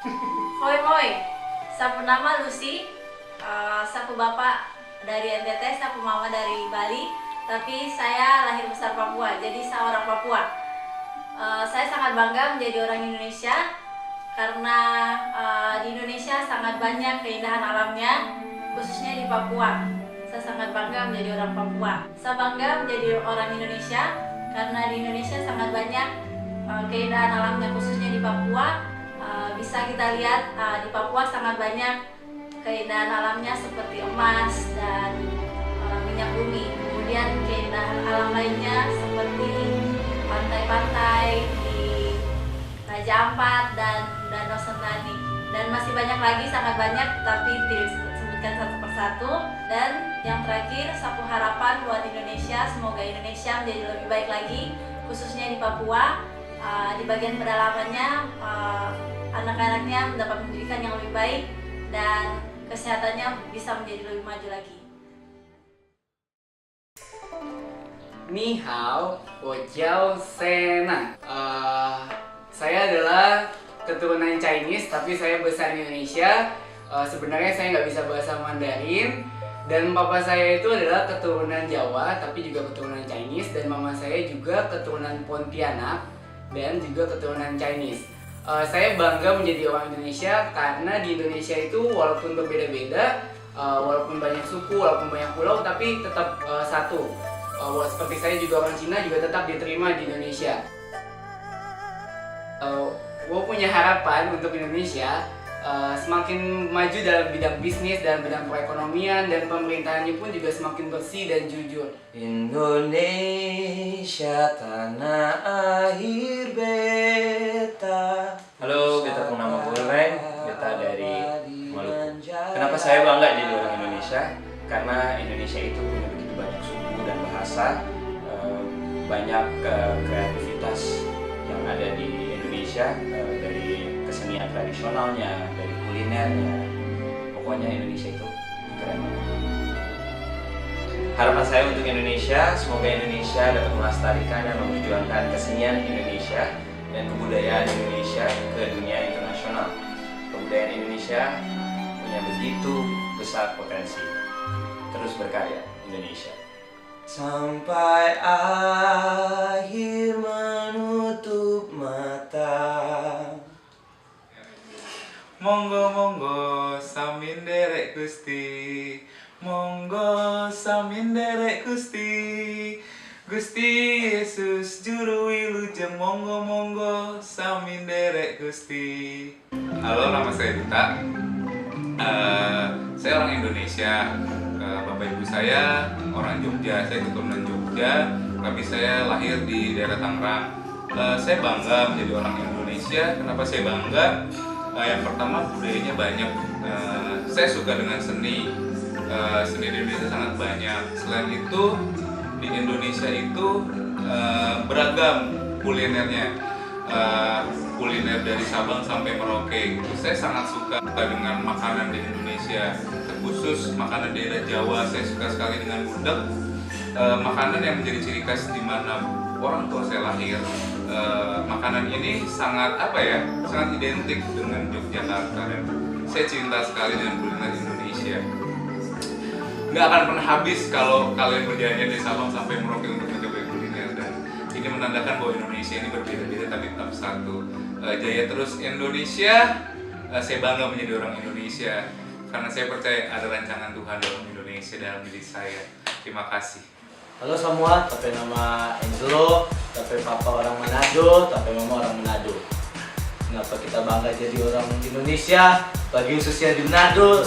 Moi moi, sapu nama Lucy, sapu bapak dari NTT, sapu mama dari Bali, tapi saya lahir besar Papua, jadi saya orang Papua. Saya sangat bangga menjadi orang Indonesia karena di Indonesia sangat banyak keindahan alamnya, khususnya di Papua. Saya sangat bangga menjadi orang Papua. Saya bangga menjadi orang Indonesia karena di Indonesia sangat banyak keindahan alamnya, khususnya di Papua. Bisa kita lihat di Papua sangat banyak keindahan alamnya seperti emas dan minyak bumi. Kemudian keindahan alam lainnya seperti pantai-pantai di Raja Ampat dan Danau Sentani. Dan masih banyak lagi, sangat banyak, tapi tidak disebutkan satu persatu. Dan yang terakhir, sapu harapan buat Indonesia, semoga Indonesia menjadi lebih baik lagi, khususnya di Papua. Di bagian pedalamannya, anak-anaknya mendapat pendidikan yang lebih baik dan kesehatannya bisa menjadi lebih maju lagi. Ni hao, wo jiao sena. Saya adalah keturunan Chinese, tapi saya besar di Indonesia. Sebenarnya saya nggak bisa bahasa Mandarin. Dan papa saya itu adalah keturunan Jawa, tapi juga keturunan Chinese. Dan mama saya juga keturunan Pontianak dan juga keturunan Chinese. Saya bangga menjadi orang Indonesia karena di Indonesia itu walaupun berbeda-beda, walaupun banyak suku, walaupun banyak pulau, tapi tetap satu. Seperti saya juga orang Cina juga tetap diterima di Indonesia. Gue punya harapan untuk Indonesia semakin maju dalam bidang bisnis, dalam bidang perekonomian, dan pemerintahannya pun juga semakin bersih dan jujur. Indonesia tanah air beta. Halo, beta nama Bulren, beta dari Maluku. Kenapa saya bangga jadi orang Indonesia? Karena Indonesia itu punya begitu banyak suku dan bahasa, banyak kreativitas yang ada di Indonesia, dari kesenian tradisionalnya, dari kulinernya. Pokoknya Indonesia itu keren banget. Harapan saya untuk Indonesia, semoga Indonesia dapat melestarikan dan memperjuangkan kesenian Indonesia dan kebudayaan Indonesia ke dunia internasional. Kebudayaan Indonesia punya begitu besar potensi. Terus berkarya Indonesia. Sampai akhir menutup mata. Monggo monggo samin derek Gusti, monggo samin derek Gusti, Gusti Yesus juru wilujeng, monggo monggo samin derek Gusti. Halo, nama saya Dita. Saya orang Indonesia. Bapak ibu saya orang Jogja, saya keturunan Jogja, tapi saya lahir di daerah Tangerang. Saya bangga menjadi orang Indonesia. Kenapa saya bangga? Yang pertama, budayanya banyak. Saya suka dengan seni. Seni di Indonesia sangat banyak. Selain itu, di Indonesia itu beragam kulinernya. Kuliner dari Sabang sampai Merauke gitu. Saya sangat suka dengan makanan di Indonesia, khusus makanan daerah Jawa. Saya suka sekali dengan gudeg, makanan yang menjadi ciri khas di mana orang tua saya lahir. Makanan ini sangat sangat identik dengan Yogyakarta, dan saya cinta sekali dengan kuliner Indonesia. Nggak akan pernah habis kalau kalian berjalan dari Sabang sampai Merauke untuk mencoba kuliner, dan ini menandakan bahwa Indonesia ini berbeda-beda tapi tetap satu. Jaya terus Indonesia. Saya bangga menjadi orang Indonesia karena saya percaya ada rancangan Tuhan dalam Indonesia, dalam diri saya. Terima kasih. Halo semua, tapi nama Angelo, tapi papa orang Manado, tapi mama orang Manado. Kenapa kita bangga jadi orang Indonesia? Bagi khususnya di Manado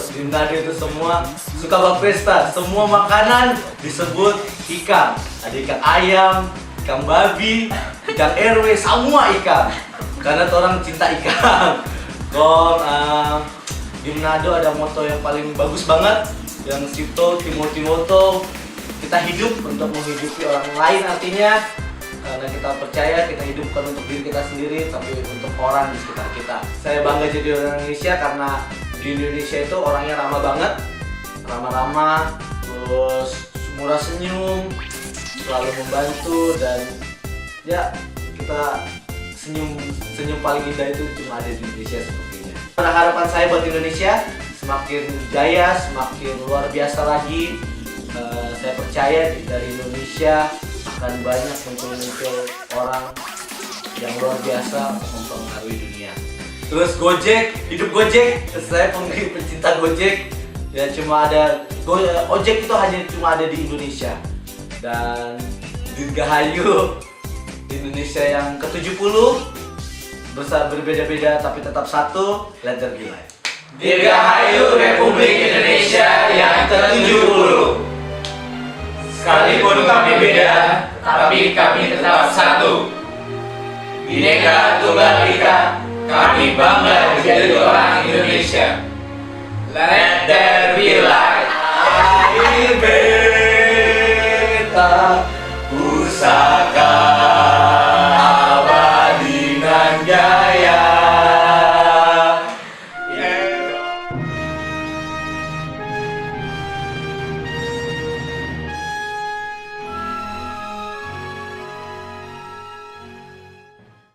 itu semua suka berpesta. Semua makanan disebut ikan. Ada ikan ayam, ikan babi, ikan RW, semua ikan. Karena orang cinta ikan. Di Manado ada moto yang paling bagus banget, yang Sito Timoto, kita hidup untuk menghidupi orang lain, artinya karena kita percaya kita hidup bukan untuk diri kita sendiri tapi untuk orang di sekitar kita. Saya bangga jadi orang Indonesia karena di Indonesia itu orangnya ramah banget, ramah-ramah, terus murah senyum, selalu membantu, dan ya kita senyum paling indah itu cuma ada di Indonesia sepertinya. Harapan saya buat Indonesia semakin jaya, semakin luar biasa lagi. Saya percaya dari Indonesia akan banyak muncul orang yang luar biasa mempengaruhi dunia. Terus Gojek, hidup Gojek. Saya pencinta Gojek. Ya cuma ada Ojek itu hanya cuma ada di Indonesia. Dan Dirgahayu Indonesia yang ke-70 berbeda-beda tapi tetap satu, Let There Be Life. Dirgahayu Republik Indonesia yang ke-70. Sekalipun kami beda, tapi kami tetap satu. Bhinneka Tunggal Ika, kami bangga menjadi orang Indonesia. Let there be light.